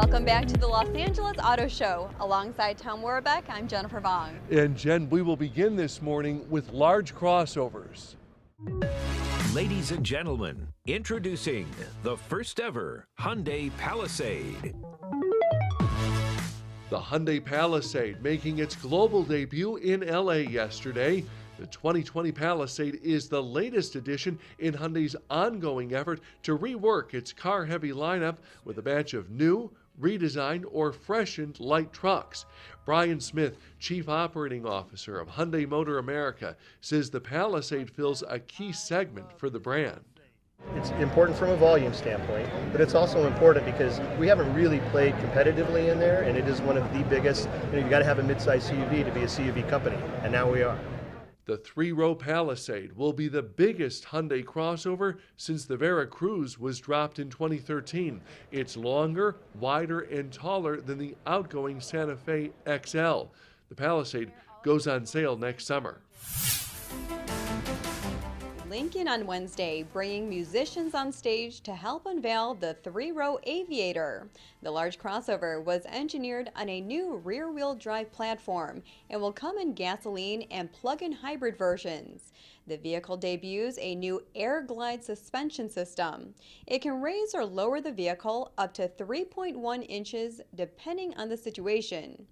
Welcome back to the Los Angeles Auto Show. Alongside Tom Warbeck, I'm Jennifer Vong. And Jen, we will begin this morning with large crossovers. Ladies and gentlemen, introducing the first ever Hyundai Palisade. The Hyundai Palisade making its global debut in LA yesterday. The 2020 Palisade is the latest addition in Hyundai's ongoing effort to rework its car-heavy lineup with a batch of new, redesigned, or freshened light trucks. Brian Smith, Chief Operating Officer of Hyundai Motor America, says the Palisade fills a key segment for the brand. It's important from a volume standpoint, but it's also important because we haven't really played competitively in there, and it is one of the biggest, you've got to have a mid-size CUV to be a CUV company, and now we are. The three-row Palisade will be the biggest Hyundai crossover since the Vera Cruz was dropped in 2013. It's longer, wider, and taller than the outgoing Santa Fe XL. The Palisade goes on sale next summer. Lincoln on Wednesday, bringing musicians on stage to help unveil the three-row Aviator. The large crossover was engineered on a new rear-wheel drive platform and will come in gasoline and plug-in hybrid versions. The vehicle debuts a new air glide suspension system. It can raise or lower the vehicle up to 3.1 inches depending on the situation.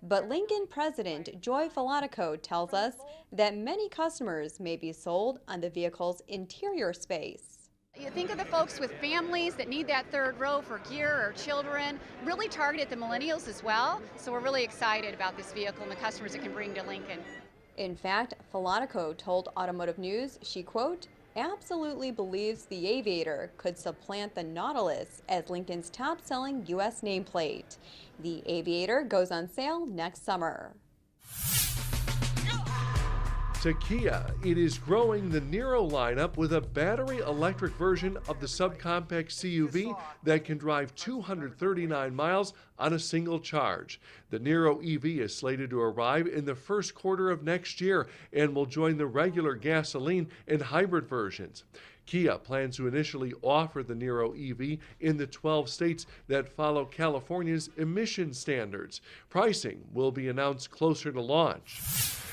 But Lincoln President Joy Falatico tells us that many customers may be sold on the vehicle's interior space. You think of the folks with families that need that third row for gear or children, really targeted the millennials as well. So we're really excited about this vehicle and the customers it can bring to Lincoln. In fact, Falatico told Automotive News she, quote, absolutely believes the Aviator could supplant the Nautilus as Lincoln's top-selling U.S. nameplate. The Aviator goes on sale next summer. To Kia, it is growing the Niro lineup with a battery electric version of the subcompact CUV that can drive 239 miles on a single charge. The Niro EV is slated to arrive in the first quarter of next year and will join the regular gasoline and hybrid versions. Kia plans to initially offer the Niro EV in the 12 states that follow California's emission standards. Pricing will be announced closer to launch.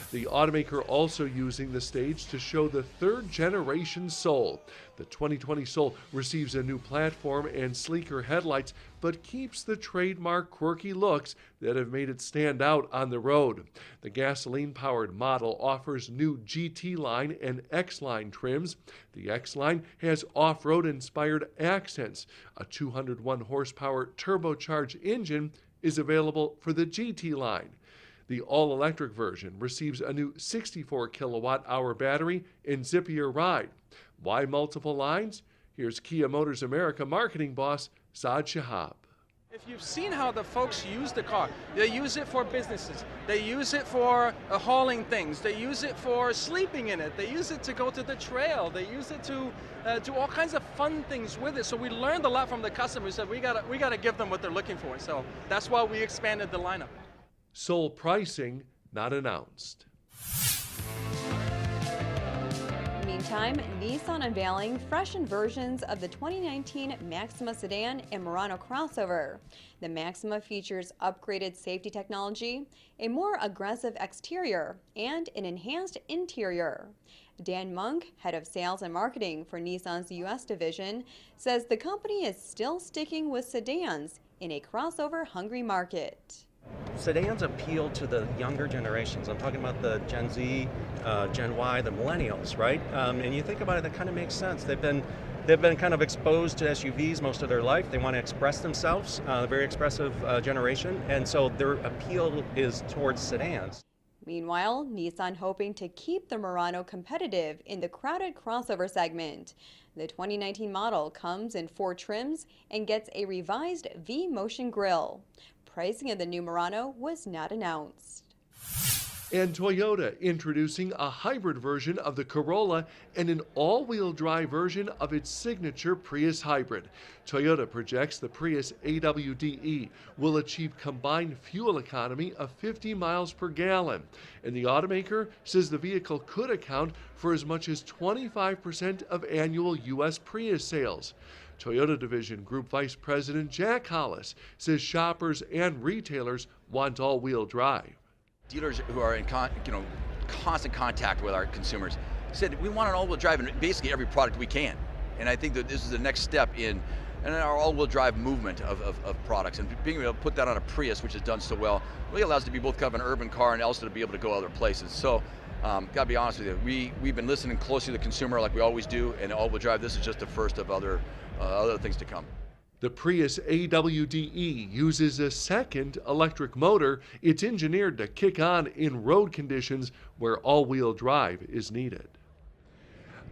The automaker also using the stage to show the third-generation Soul. The 2020 Soul receives a new platform and sleeker headlights, but keeps the trademark quirky looks that have made it stand out on the road. The gasoline-powered model offers new GT line and X line trims. The X line has off-road inspired accents. A 201 horsepower turbocharged engine is available for the GT line. The all-electric version receives a new 64 kilowatt-hour battery and zippier ride. Why multiple lines? Here's Kia Motors America marketing boss Saad Shahab. If you've seen how the folks use the car, they use it for businesses, they use it for hauling things, they use it for sleeping in it, they use it to go to the trail, they use it to do all kinds of fun things with it. So we learned a lot from the customers that we gotta give them what they're looking for. So that's why we expanded the lineup. Soul pricing not announced. Meantime, Nissan unveiling freshened versions of the 2019 Maxima sedan and Murano crossover. The Maxima features upgraded safety technology, a more aggressive exterior, and an enhanced interior. Dan Monk, head of sales and marketing for Nissan's U.S. division, says the company is still sticking with sedans in a crossover-hungry market. Sedans appeal to the younger generations. I'm talking about the Gen Z, Gen Y, the millennials, right? And you think about it, that kind of makes sense. They've been kind of exposed to SUVs most of their life. They want to express themselves, a very expressive generation, and so their appeal is towards sedans. Meanwhile, Nissan hoping to keep the Murano competitive in the crowded crossover segment. The 2019 model comes in 4 trims and gets a revised V-Motion grille. Pricing of the new Murano was not announced. And Toyota introducing a hybrid version of the Corolla and an all-wheel drive version of its signature Prius hybrid. Toyota projects the Prius AWDE will achieve combined fuel economy of 50 miles per gallon. And the automaker says the vehicle could account for as much as 25% of annual U.S. Prius sales. Toyota Division Group Vice President Jack Hollis says shoppers and retailers want all-wheel drive. Dealers who are in constant contact with our consumers said we want an all-wheel drive in basically every product we can. And I think that this is the next step in our all-wheel drive movement of products. And being able to put that on a Prius, which has done so well, really allows it to be both kind of an urban car and also to be able to go other places. So, gotta be honest with you, we've been listening closely to the consumer like we always do, and all-wheel drive, this is just the first of other things to come. The Prius AWDE uses a second electric motor. It's engineered to kick on in road conditions where all-wheel drive is needed.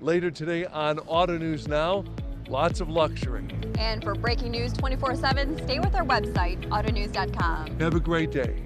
Later today on Auto News Now, lots of luxury. And for breaking news 24/7, stay with our website, autonews.com. Have a great day.